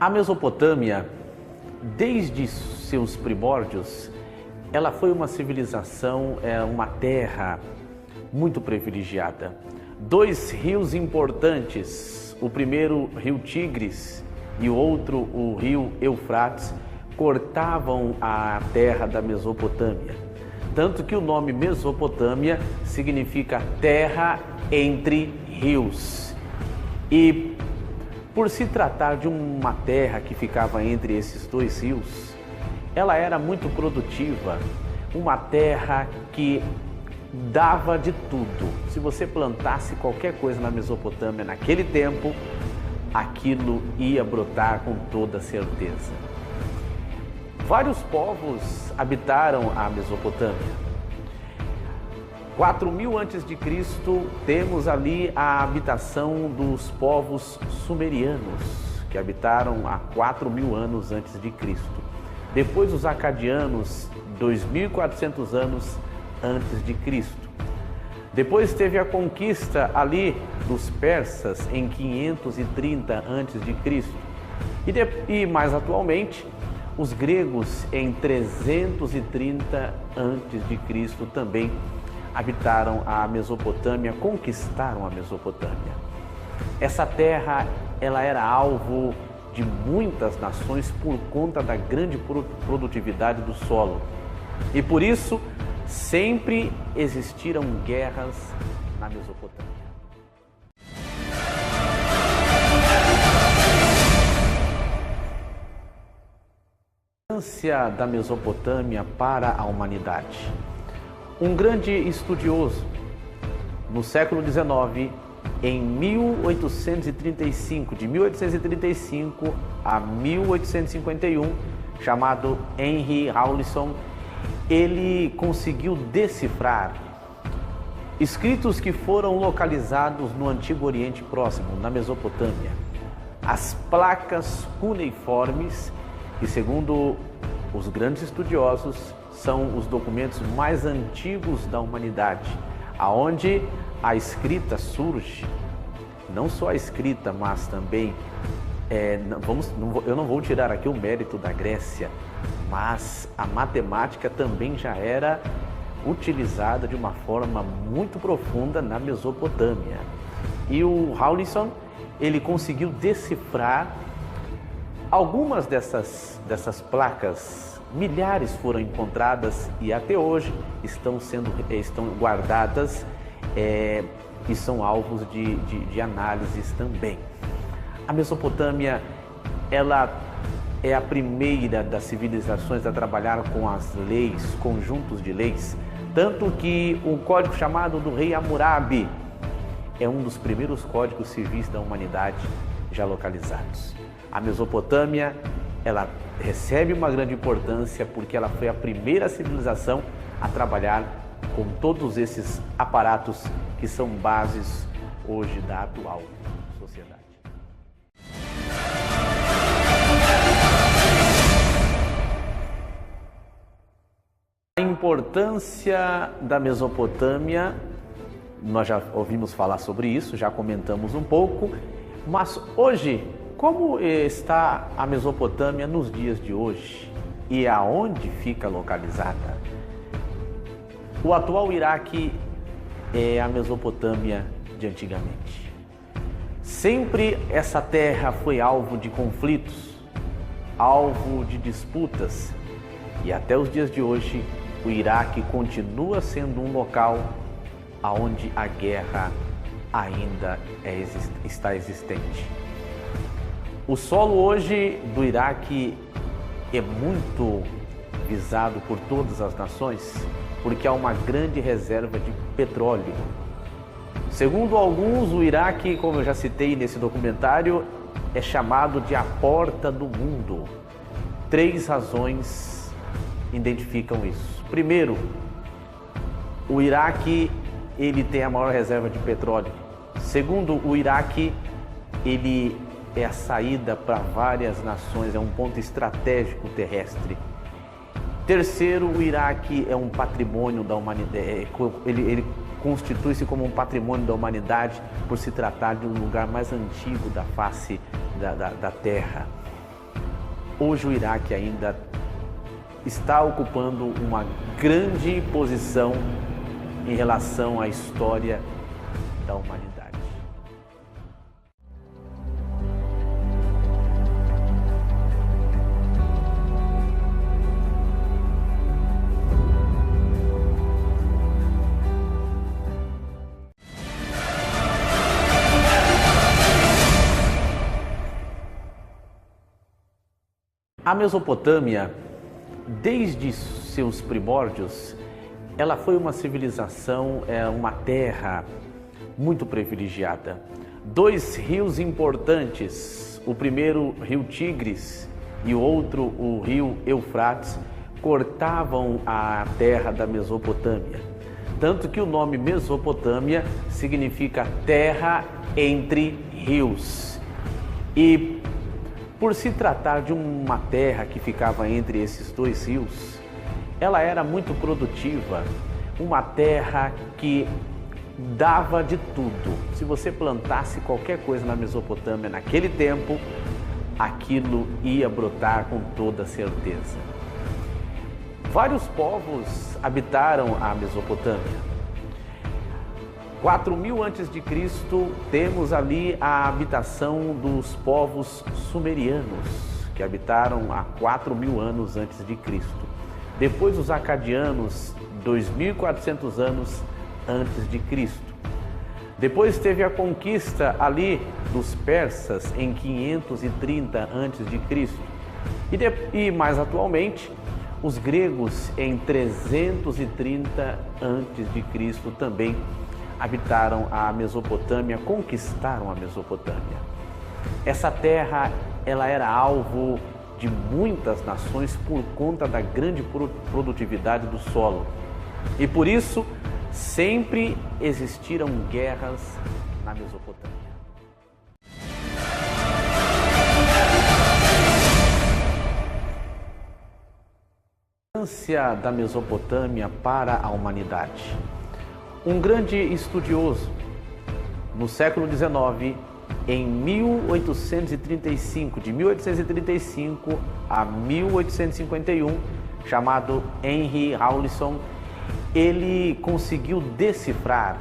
A Mesopotâmia, desde seus primórdios, ela foi uma civilização, uma terra muito privilegiada. Dois rios importantes, o primeiro rio Tigres e o outro o rio Eufrates, cortavam a terra da Mesopotâmia. Tanto que o nome Mesopotâmia significa terra entre rios. E por se tratar de uma terra que ficava entre esses dois rios, ela era muito produtiva, uma terra que dava de tudo. Se você plantasse qualquer coisa na Mesopotâmia naquele tempo, aquilo ia brotar com toda certeza. Vários povos habitaram a Mesopotâmia. 4000 a.C., temos ali a habitação dos povos sumerianos, que habitaram há 4000 anos antes de Cristo. Depois os acadianos, 2400 anos antes de Cristo. Depois teve a conquista ali dos persas em 530 antes de Cristo. E mais atualmente, os gregos em 330 antes de Cristo também habitaram a Mesopotâmia, conquistaram a Mesopotâmia. Essa terra, ela era alvo de muitas nações por conta da grande produtividade do solo. E por isso, sempre existiram guerras na Mesopotâmia. A importância da Mesopotâmia para a humanidade. Um grande estudioso, no século XIX, em 1835, de 1835 a 1851, chamado Henry Rawlinson, ele conseguiu decifrar escritos que foram localizados no Antigo Oriente Próximo, na Mesopotâmia. As placas cuneiformes, que segundo os grandes estudiosos, são os documentos mais antigos da humanidade, aonde a escrita surge, não só a escrita, mas também, eu não vou tirar aqui o mérito da Grécia, mas a matemática também já era utilizada de uma forma muito profunda na Mesopotâmia. E o Rawlinson, ele conseguiu decifrar algumas dessas placas. Milhares foram encontradas e até hoje estão guardadas e são alvos de análises também. A Mesopotâmia, ela é a primeira das civilizações a trabalhar com as leis, conjuntos de leis, tanto que o código chamado do rei Hammurabi é um dos primeiros códigos civis da humanidade já localizados. A Mesopotâmia, ela recebe uma grande importância porque ela foi a primeira civilização a trabalhar com todos esses aparatos que são bases hoje da atual sociedade. A importância da Mesopotâmia, nós já ouvimos falar sobre isso, já comentamos um pouco, mas hoje, como está a Mesopotâmia nos dias de hoje e aonde fica localizada? O atual Iraque é a Mesopotâmia de antigamente. Sempre essa terra foi alvo de conflitos, alvo de disputas, e até os dias de hoje o Iraque continua sendo um local onde a guerra ainda está existente. O solo hoje do Iraque é muito visado por todas as nações porque há uma grande reserva de petróleo. Segundo alguns, o Iraque, como eu já citei nesse documentário, é chamado de a porta do mundo. 3 razões identificam isso. Primeiro, o Iraque, ele tem a maior reserva de petróleo. Segundo, o Iraque, ele é a saída para várias nações, é um ponto estratégico terrestre. Terceiro, o Iraque é um patrimônio da humanidade, ele constitui-se como um patrimônio da humanidade por se tratar de um lugar mais antigo da face da terra. hoje o Iraque ainda está ocupando uma grande posição em relação à história da humanidade. A Mesopotâmia, desde seus primórdios, ela foi uma civilização, uma terra muito privilegiada. Dois rios importantes, o primeiro rio Tigres e o outro o rio Eufrates, cortavam a terra da Mesopotâmia. Tanto que o nome Mesopotâmia significa terra entre rios. E por se tratar de uma terra que ficava entre esses dois rios, ela era muito produtiva, uma terra que dava de tudo. Se você plantasse qualquer coisa na Mesopotâmia naquele tempo, aquilo ia brotar com toda certeza. Vários povos habitaram a Mesopotâmia. 4000 a.C., temos ali a habitação dos povos sumerianos, que habitaram há 4000 anos antes de Cristo. Depois os acadianos, 2400 anos antes de Cristo. Depois teve a conquista ali dos persas em 530 antes de Cristo. E mais atualmente, os gregos em 330 antes de Cristo também habitaram a Mesopotâmia, conquistaram a Mesopotâmia. Essa terra, ela era alvo de muitas nações por conta da grande produtividade do solo. E por isso, sempre existiram guerras na Mesopotâmia. A importância da Mesopotâmia para a humanidade. Um grande estudioso, no século XIX, em 1835, de 1835 a 1851, chamado Henry Rawlinson, ele conseguiu decifrar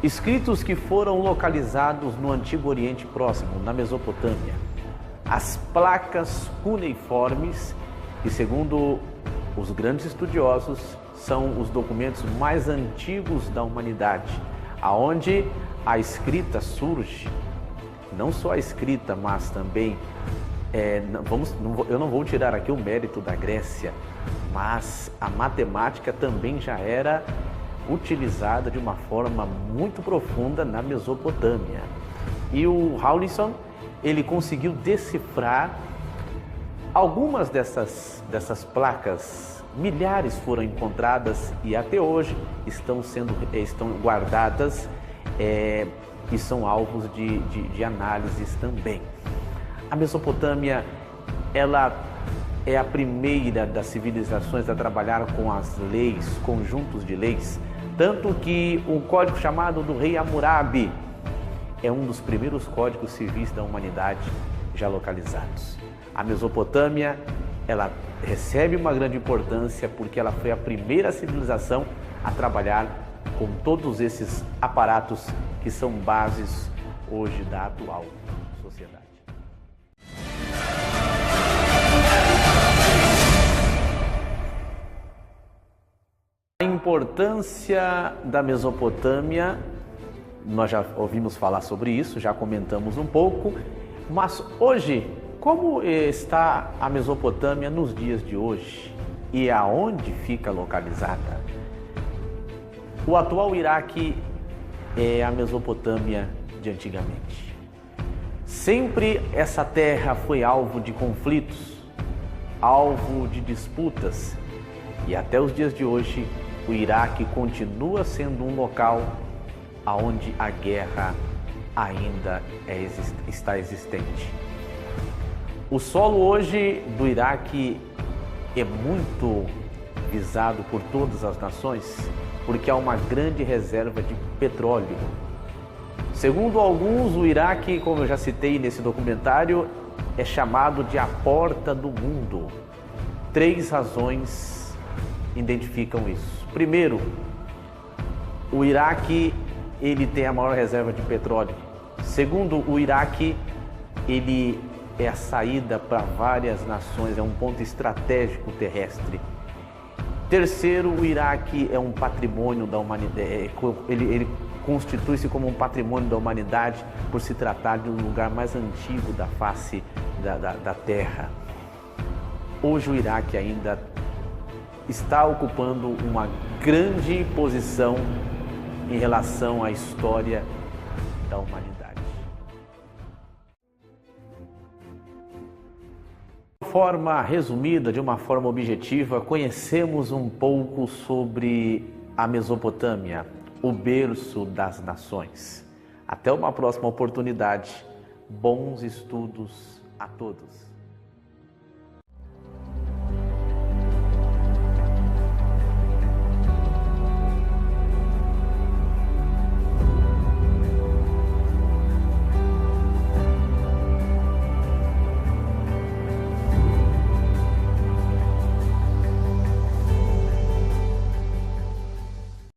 escritos que foram localizados no Antigo Oriente Próximo, na Mesopotâmia. As placas cuneiformes, que segundo os grandes estudiosos, são os documentos mais antigos da humanidade, aonde a escrita surge, não só a escrita, mas também, eu não vou tirar aqui o mérito da Grécia, mas a matemática também já era utilizada de uma forma muito profunda na Mesopotâmia. E o Rawlinson, ele conseguiu decifrar algumas dessas placas. Milhares foram encontradas e até hoje estão guardadas e são alvos de análises também. A Mesopotâmia, ela é a primeira das civilizações a trabalhar com as leis, conjuntos de leis, tanto que um código chamado do rei Hammurabi é um dos primeiros códigos civis da humanidade já localizados. A Mesopotâmia, ela recebe uma grande importância porque ela foi a primeira civilização a trabalhar com todos esses aparatos que são bases hoje da atual sociedade. A importância da Mesopotâmia, nós já ouvimos falar sobre isso, já comentamos um pouco, mas hoje, como está a Mesopotâmia nos dias de hoje e aonde fica localizada? O atual Iraque é a Mesopotâmia de antigamente. Sempre essa terra foi alvo de conflitos, alvo de disputas, e até os dias de hoje o Iraque continua sendo um local onde a guerra ainda está existente. O solo hoje do Iraque é muito visado por todas as nações porque há uma grande reserva de petróleo. Segundo alguns, o Iraque, como eu já citei nesse documentário, é chamado de a porta do mundo. 3 razões identificam isso. Primeiro, o Iraque ele tem a maior reserva de petróleo. Segundo, o Iraque ele é a saída para várias nações, é um ponto estratégico terrestre. Terceiro, o Iraque é um patrimônio da humanidade, ele constitui-se como um patrimônio da humanidade por se tratar de um lugar mais antigo da face da Terra. Hoje o Iraque ainda está ocupando uma grande posição em relação à história da humanidade. De uma forma resumida, de uma forma objetiva, conhecemos um pouco sobre a Mesopotâmia, o berço das nações. Até uma próxima oportunidade. Bons estudos a todos.